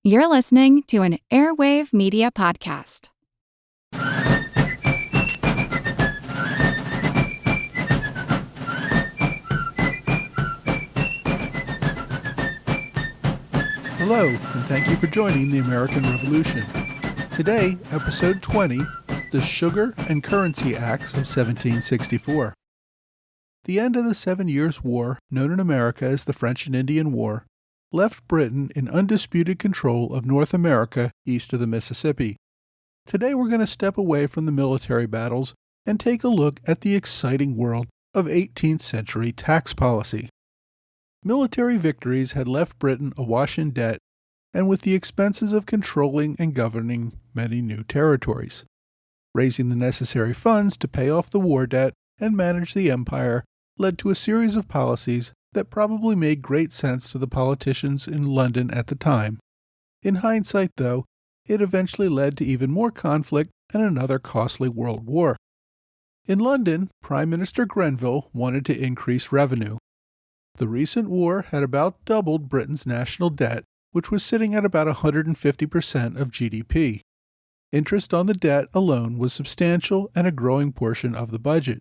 You're listening to an Airwave Media Podcast. Hello, and thank you for joining the American Revolution. Today, Episode 20, The Sugar and Currency Acts of 1764. The end of the 7 Years' War, known in America as the French and Indian War, left Britain in undisputed control of North America east of the Mississippi. Today we're going to step away from the military battles and take a look at the exciting world of 18th century tax policy. Military victories had left Britain awash in debt and with the expenses of controlling and governing many new territories. Raising the necessary funds to pay off the war debt and manage the empire led to a series of policies that probably made great sense to the politicians in London at the time. In hindsight, though, it eventually led to even more conflict and another costly world war. In London, Prime Minister Grenville wanted to increase revenue. The recent war had about doubled Britain's national debt, which was sitting at about 150% of GDP. Interest on the debt alone was substantial and a growing portion of the budget.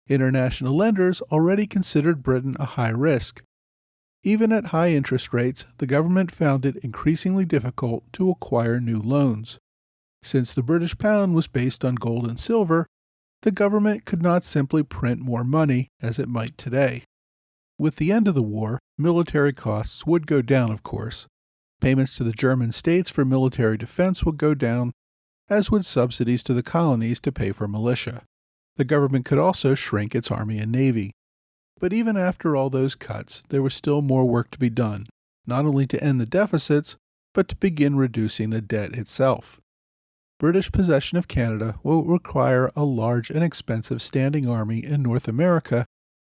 International lenders already considered Britain a high risk. Even at high interest rates, the government found it increasingly difficult to acquire new loans. Since the British pound was based on gold and silver, the government could not simply print more money as it might today. With the end of the war, military costs would go down, of course. Payments to the German states for military defense would go down, as would subsidies to the colonies to pay for militia. The government could also shrink its army and navy. But even after all those cuts, there was still more work to be done, not only to end the deficits, but to begin reducing the debt itself. British possession of Canada will require a large and expensive standing army in North America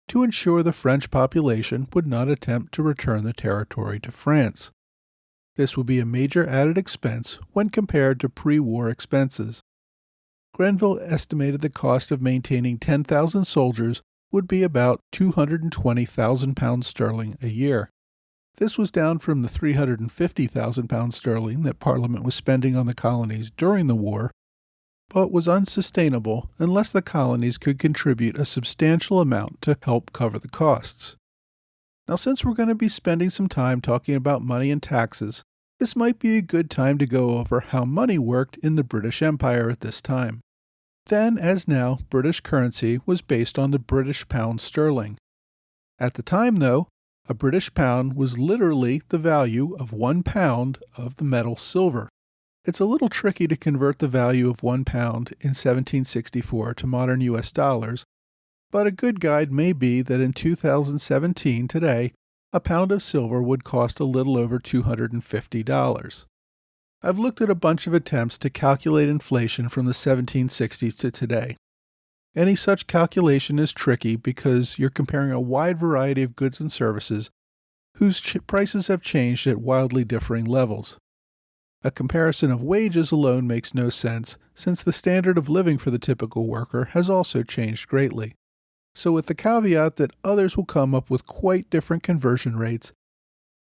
to ensure the French population would not attempt to return the territory to France. This would be a major added expense when compared to pre-war expenses. Grenville estimated the cost of maintaining 10,000 soldiers would be about £220,000 sterling a year. This was down from the £350,000 sterling that Parliament was spending on the colonies during the war, but was unsustainable unless the colonies could contribute a substantial amount to help cover the costs. Now, since we're going to be spending some time talking about money and taxes, this might be a good time to go over how money worked in the British Empire at this time. Then, as now, British currency was based on the British pound sterling. At the time, though, a British pound was literally the value of 1 pound of the metal silver. It's a little tricky to convert the value of 1 pound in 1764 to modern US dollars, but a good guide may be that in 2017 today, a pound of silver would cost a little over $250. I've looked at a bunch of attempts to calculate inflation from the 1760s to today. Any such calculation is tricky because you're comparing a wide variety of goods and services whose prices have changed at wildly differing levels. A comparison of wages alone makes no sense since the standard of living for the typical worker has also changed greatly. So with the caveat that others will come up with quite different conversion rates,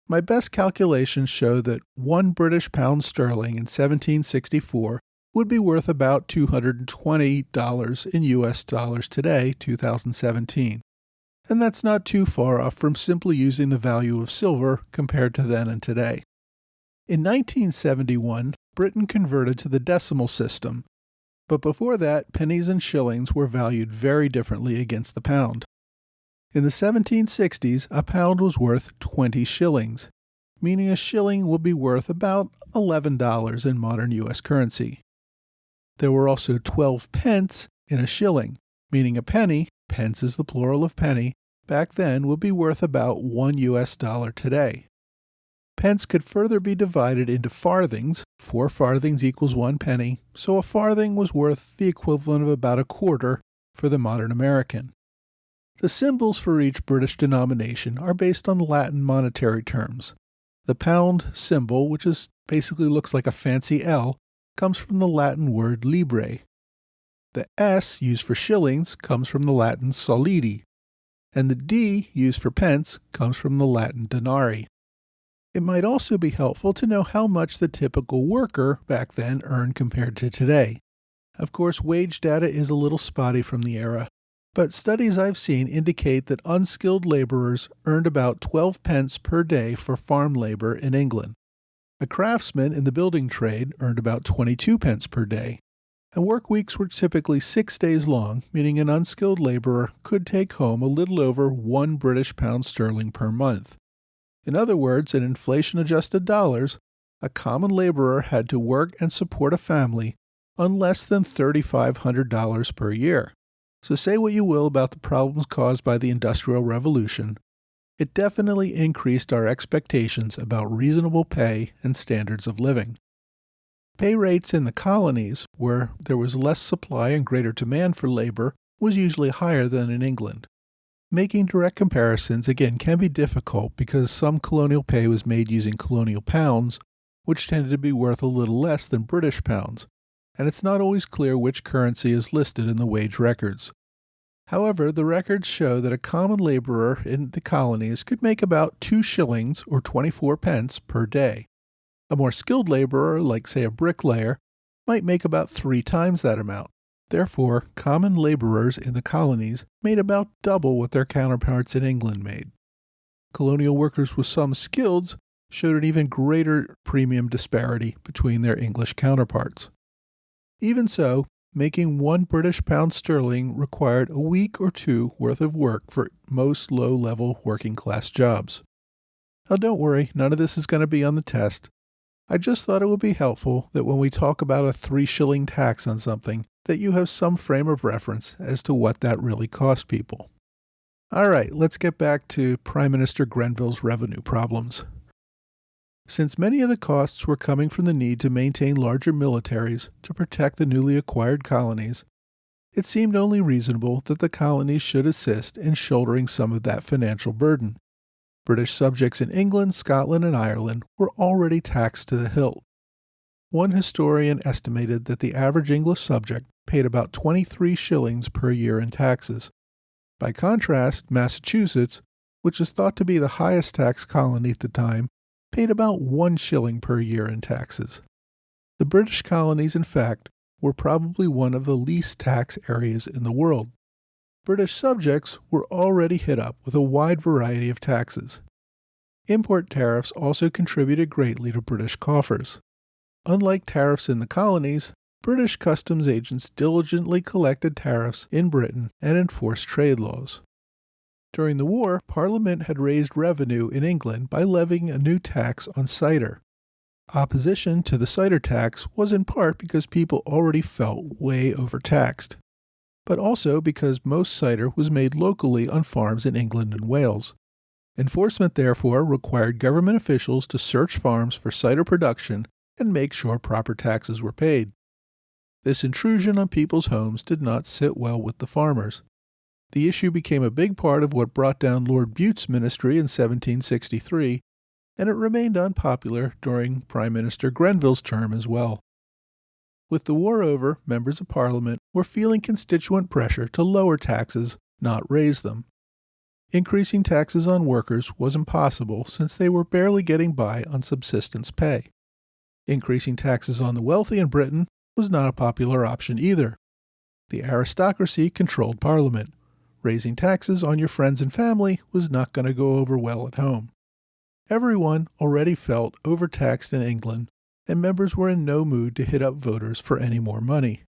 my best calculations show that 1 British pound sterling in 1764 would be worth about $220 in US dollars today, 2017. And that's not too far off from simply using the value of silver compared to then and today. In 1971, Britain converted to the decimal system, but before that, pennies and shillings were valued very differently against the pound. In the 1760s, a pound was worth 20 shillings, meaning a shilling would be worth about $11 in modern US currency. There were also 12 pence in a shilling, meaning a penny, pence is the plural of penny, back then would be worth about $1 US today. Pence could further be divided into farthings. 4 farthings equals 1 penny, so a farthing was worth the equivalent of about a quarter for the modern American. The symbols for each British denomination are based on Latin monetary terms. The pound symbol, which basically looks like a fancy L, comes from the Latin word libre. The S used for shillings comes from the Latin solidi, and the D used for pence comes from the Latin denari. It might also be helpful to know how much the typical worker back then earned compared to today. Of course, wage data is a little spotty from the era, but studies I've seen indicate that unskilled laborers earned about 12 pence per day for farm labor in England. A craftsman in the building trade earned about 22 pence per day, and work weeks were typically 6 days long, meaning an unskilled laborer could take home a little over £1 per month. In other words, in inflation-adjusted dollars, a common laborer had to work and support a family on less than $3,500 per year. So say what you will about the problems caused by the Industrial Revolution, it definitely increased our expectations about reasonable pay and standards of living. Pay rates in the colonies, where there was less supply and greater demand for labor, was usually higher than in England. Making direct comparisons again can be difficult because some colonial pay was made using colonial pounds, which tended to be worth a little less than British pounds, and it's not always clear which currency is listed in the wage records. However, the records show that a common laborer in the colonies could make about 2 shillings or 24 pence per day. A more skilled laborer, like say a bricklayer, might make about 3 times that amount. Therefore, common laborers in the colonies made about double what their counterparts in England made. Colonial workers with some skills showed an even greater premium disparity between their English counterparts. Even so, making £1 required a week or 2 worth of work for most low-level working-class jobs. Now don't worry, none of this is going to be on the test. I just thought it would be helpful that when we talk about a 3-shilling tax on something, that you have some frame of reference as to what that really cost people. All right, let's get back to Prime Minister Grenville's revenue problems. Since many of the costs were coming from the need to maintain larger militaries to protect the newly acquired colonies, it seemed only reasonable that the colonies should assist in shouldering some of that financial burden. British subjects in England, Scotland, and Ireland were already taxed to the hilt. One historian estimated that the average English subject paid about 23 shillings per year in taxes. By contrast, Massachusetts, which is thought to be the highest tax colony at the time, paid about 1 shilling per year in taxes. The British colonies, in fact, were probably one of the least tax areas in the world. British subjects were already hit up with a wide variety of taxes. Import tariffs also contributed greatly to British coffers. Unlike tariffs in the colonies, British customs agents diligently collected tariffs in Britain and enforced trade laws. During the war, Parliament had raised revenue in England by levying a new tax on cider. Opposition to the cider tax was in part because people already felt way overtaxed, but also because most cider was made locally on farms in England and Wales. Enforcement, therefore, required government officials to search farms for cider production and make sure proper taxes were paid. This intrusion on people's homes did not sit well with the farmers. The issue became a big part of what brought down Lord Bute's ministry in 1763, and it remained unpopular during Prime Minister Grenville's term as well. With the war over, members of Parliament were feeling constituent pressure to lower taxes, not raise them. Increasing taxes on workers was impossible since they were barely getting by on subsistence pay. Increasing taxes on the wealthy in Britain was not a popular option either. The aristocracy controlled Parliament. Raising taxes on your friends and family was not going to go over well at home. Everyone already felt overtaxed in England, and members were in no mood to hit up voters for any more money.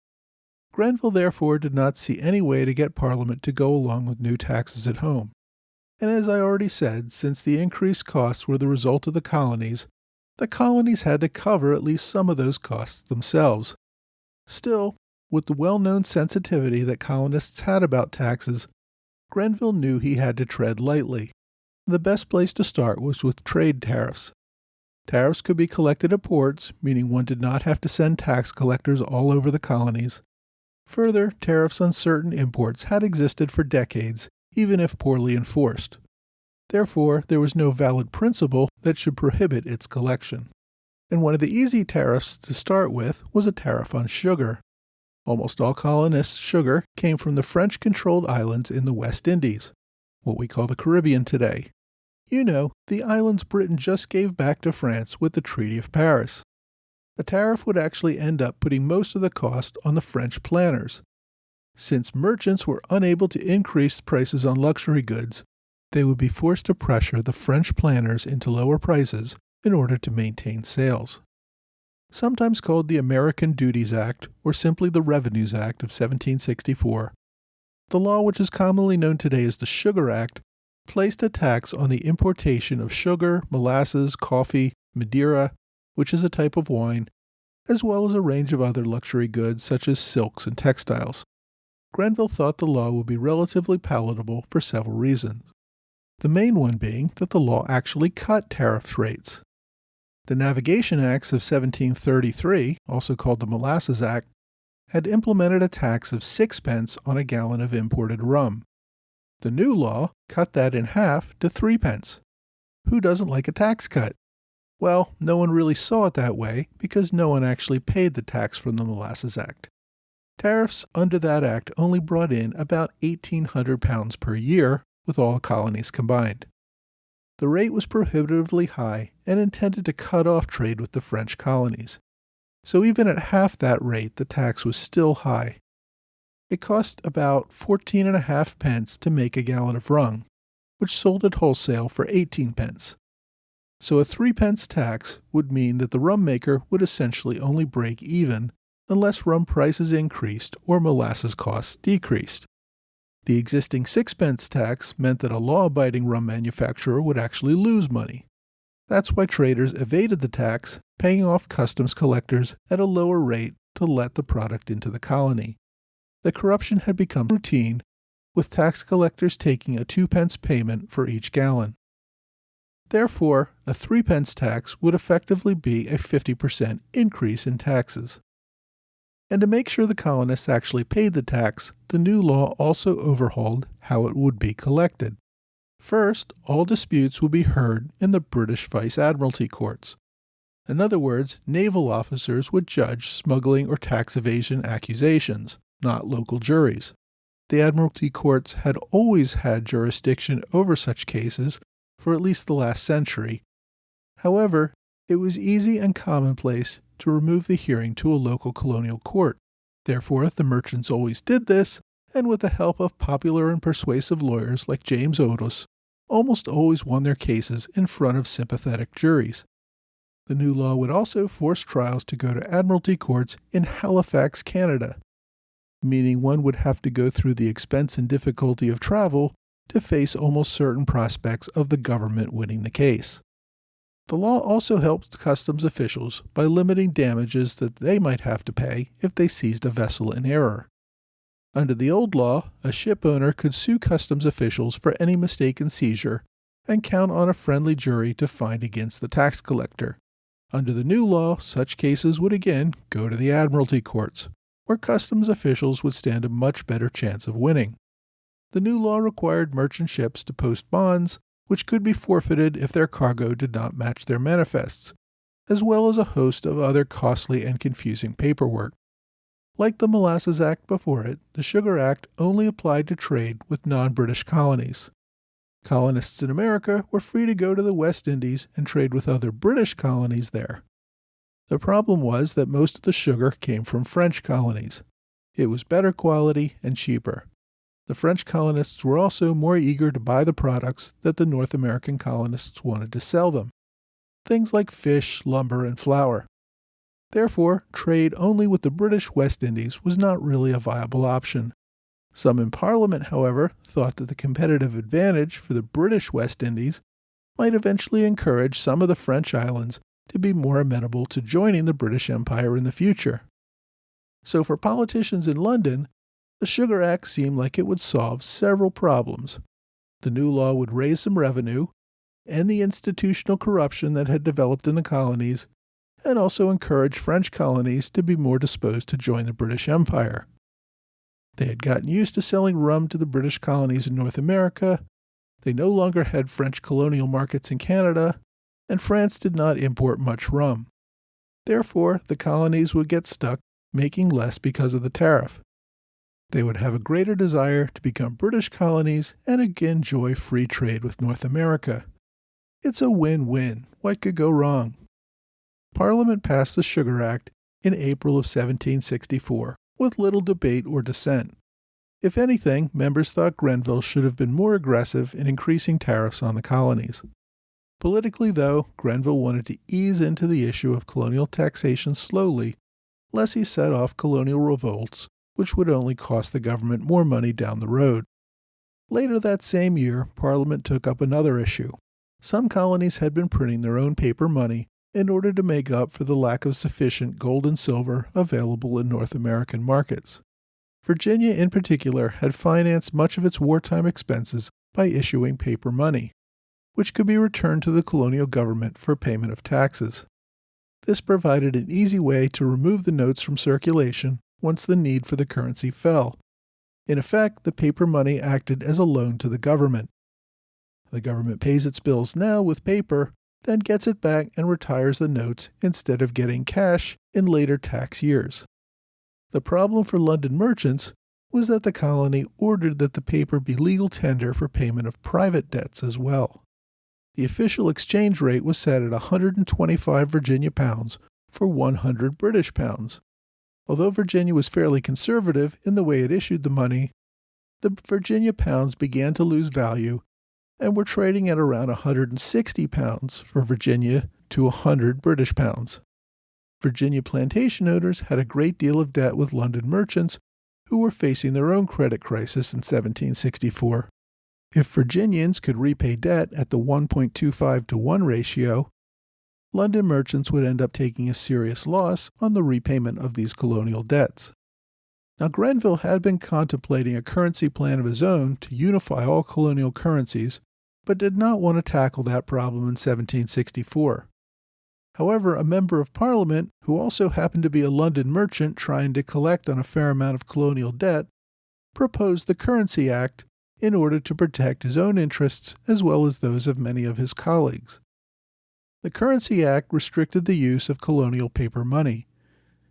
Grenville therefore did not see any way to get Parliament to go along with new taxes at home. And as I already said, since the increased costs were the result of the colonies had to cover at least some of those costs themselves. Still, with the well-known sensitivity that colonists had about taxes, Grenville knew he had to tread lightly. The best place to start was with trade tariffs. Tariffs could be collected at ports, meaning one did not have to send tax collectors all over the colonies. Further, tariffs on certain imports had existed for decades, even if poorly enforced. Therefore, there was no valid principle that should prohibit its collection. And one of the easy tariffs to start with was a tariff on sugar. Almost all colonists' sugar came from the French-controlled islands in the West Indies, what we call the Caribbean today. You know, the islands Britain just gave back to France with the Treaty of Paris. A tariff would actually end up putting most of the cost on the French planters. Since merchants were unable to increase prices on luxury goods, they would be forced to pressure the French planters into lower prices in order to maintain sales. Sometimes called the American Duties Act or simply the Revenues Act of 1764, the law, which is commonly known today as the Sugar Act, placed a tax on the importation of sugar, molasses, coffee, Madeira, which is a type of wine, as well as a range of other luxury goods such as silks and textiles. Grenville thought the law would be relatively palatable for several reasons. The main one being that the law actually cut tariff rates. The Navigation Acts of 1733, also called the Molasses Act, had implemented a tax of 6 pence on a gallon of imported rum. The new law cut that in half to 3 pence. Who doesn't like a tax cut? Well, no one really saw it that way because no one actually paid the tax from the Molasses Act. Tariffs under that act only brought in about £1,800 per year with all colonies combined. The rate was prohibitively high and intended to cut off trade with the French colonies. So even at half that rate, the tax was still high. It cost about 14.5 pence to make a gallon of rum, which sold at wholesale for 18 pence. So a 3 pence tax would mean that the rum maker would essentially only break even unless rum prices increased or molasses costs decreased. The existing 6 pence tax meant that a law-abiding rum manufacturer would actually lose money. That's why traders evaded the tax, paying off customs collectors at a lower rate to let the product into the colony. The corruption had become routine, with tax collectors taking a 2 pence payment for each gallon. Therefore, a 3 pence tax would effectively be a 50% increase in taxes. And to make sure the colonists actually paid the tax, the new law also overhauled how it would be collected. First, all disputes would be heard in the British Vice Admiralty courts. In other words, naval officers would judge smuggling or tax evasion accusations, not local juries. The Admiralty courts had always had jurisdiction over such cases for at least the last century. However, it was easy and commonplace to remove the hearing to a local colonial court. Therefore, the merchants always did this, and with the help of popular and persuasive lawyers like James Otis, almost always won their cases in front of sympathetic juries. The new law would also force trials to go to Admiralty courts in Halifax, Canada, meaning one would have to go through the expense and difficulty of travel to face almost certain prospects of the government winning the case. The law also helped customs officials by limiting damages that they might have to pay if they seized a vessel in error. Under the old law, a ship owner could sue customs officials for any mistaken seizure and count on a friendly jury to find against the tax collector. Under the new law, such cases would again go to the Admiralty courts, where customs officials would stand a much better chance of winning. The new law required merchant ships to post bonds, which could be forfeited if their cargo did not match their manifests, as well as a host of other costly and confusing paperwork. Like the Molasses Act before it, the Sugar Act only applied to trade with non-British colonies. Colonists in America were free to go to the West Indies and trade with other British colonies there. The problem was that most of the sugar came from French colonies. It was better quality and cheaper. The French colonists were also more eager to buy the products that the North American colonists wanted to sell them. Things like fish, lumber, and flour. Therefore, trade only with the British West Indies was not really a viable option. Some in Parliament, however, thought that the competitive advantage for the British West Indies might eventually encourage some of the French islands to be more amenable to joining the British Empire in the future. So for politicians in London, the Sugar Act seemed like it would solve several problems. The new law would raise some revenue, end the institutional corruption that had developed in the colonies, and also encourage French colonies to be more disposed to join the British Empire. They had gotten used to selling rum to the British colonies in North America, they no longer had French colonial markets in Canada, and France did not import much rum. Therefore, the colonies would get stuck making less because of the tariff. They would have a greater desire to become British colonies and again enjoy free trade with North America. It's a win-win. What could go wrong? Parliament passed the Sugar Act in April of 1764 with little debate or dissent. If anything, members thought Grenville should have been more aggressive in increasing tariffs on the colonies. Politically, though, Grenville wanted to ease into the issue of colonial taxation slowly, lest he set off colonial revolts, which would only cost the government more money down the road. Later that same year, Parliament took up another issue. Some colonies had been printing their own paper money in order to make up for the lack of sufficient gold and silver available in North American markets. Virginia, in particular, had financed much of its wartime expenses by issuing paper money, which could be returned to the colonial government for payment of taxes. This provided an easy way to remove the notes from circulation once the need for the currency fell. In effect, the paper money acted as a loan to the government. The government pays its bills now with paper, then gets it back and retires the notes instead of getting cash in later tax years. The problem for London merchants was that the colony ordered that the paper be legal tender for payment of private debts as well. The official exchange rate was set at 125 Virginia pounds for 100 British pounds. Although Virginia was fairly conservative in the way it issued the money, the Virginia pounds began to lose value and were trading at around 160 pounds for Virginia to 100 British pounds. Virginia plantation owners had a great deal of debt with London merchants who were facing their own credit crisis in 1764. If Virginians could repay debt at the 1.25 to 1 ratio, London merchants would end up taking a serious loss on the repayment of these colonial debts. Now, Grenville had been contemplating a currency plan of his own to unify all colonial currencies, but did not want to tackle that problem in 1764. However, a member of Parliament, who also happened to be a London merchant trying to collect on a fair amount of colonial debt, proposed the Currency Act in order to protect his own interests as well as those of many of his colleagues. The Currency Act restricted the use of colonial paper money.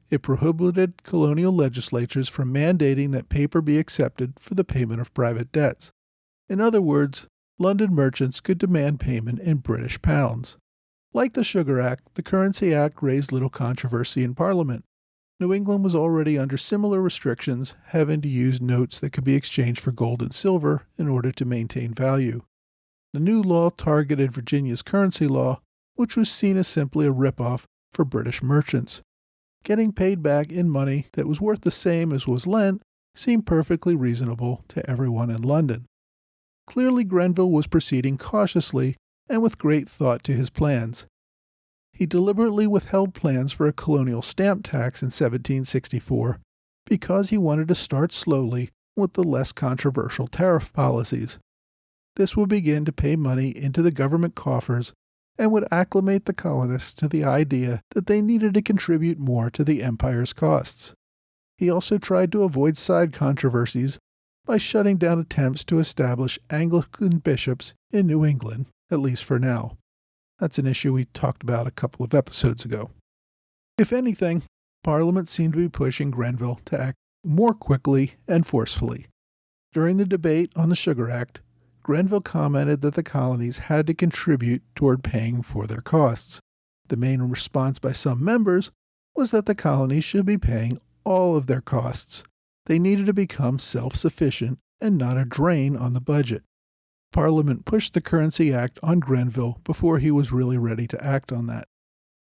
It prohibited colonial legislatures from mandating that paper be accepted for the payment of private debts. In other words, London merchants could demand payment in British pounds. Like the Sugar Act, the Currency Act raised little controversy in Parliament. New England was already under similar restrictions, having to use notes that could be exchanged for gold and silver in order to maintain value. The new law targeted Virginia's currency law, which was seen as simply a rip-off for British merchants. Getting paid back in money that was worth the same as was lent seemed perfectly reasonable to everyone in London. Clearly, Grenville was proceeding cautiously and with great thought to his plans. He deliberately withheld plans for a colonial stamp tax in 1764 because he wanted to start slowly with the less controversial tariff policies. This would begin to pay money into the government coffers and would acclimate the colonists to the idea that they needed to contribute more to the empire's costs. He also tried to avoid side controversies by shutting down attempts to establish Anglican bishops in New England, at least for now. That's an issue we talked about a couple of episodes ago. If anything, Parliament seemed to be pushing Grenville to act more quickly and forcefully. During the debate on the Sugar Act, Grenville commented that the colonies had to contribute toward paying for their costs. The main response by some members was that the colonies should be paying all of their costs. They needed to become self-sufficient and not a drain on the budget. Parliament pushed the Currency Act on Grenville before he was really ready to act on that.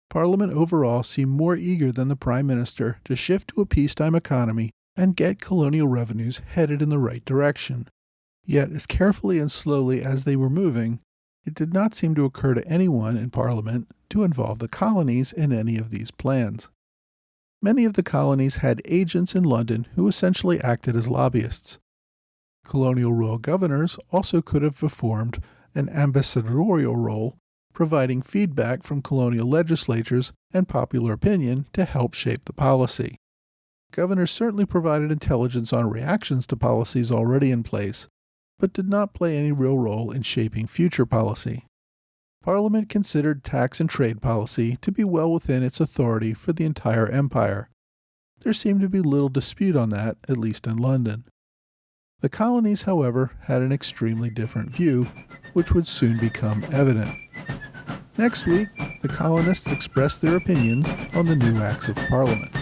Parliament overall seemed more eager than the Prime Minister to shift to a peacetime economy and get colonial revenues headed in the right direction. Yet, as carefully and slowly as they were moving, it did not seem to occur to anyone in Parliament to involve the colonies in any of these plans. Many of the colonies had agents in London who essentially acted as lobbyists. Colonial royal governors also could have performed an ambassadorial role, providing feedback from colonial legislatures and popular opinion to help shape the policy. Governors certainly provided intelligence on reactions to policies already in place, but did not play any real role in shaping future policy. Parliament considered tax and trade policy to be well within its authority for the entire empire. There seemed to be little dispute on that, at least in London. The colonies, however, had an extremely different view, which would soon become evident. Next week, the colonists express their opinions on the new Acts of Parliament.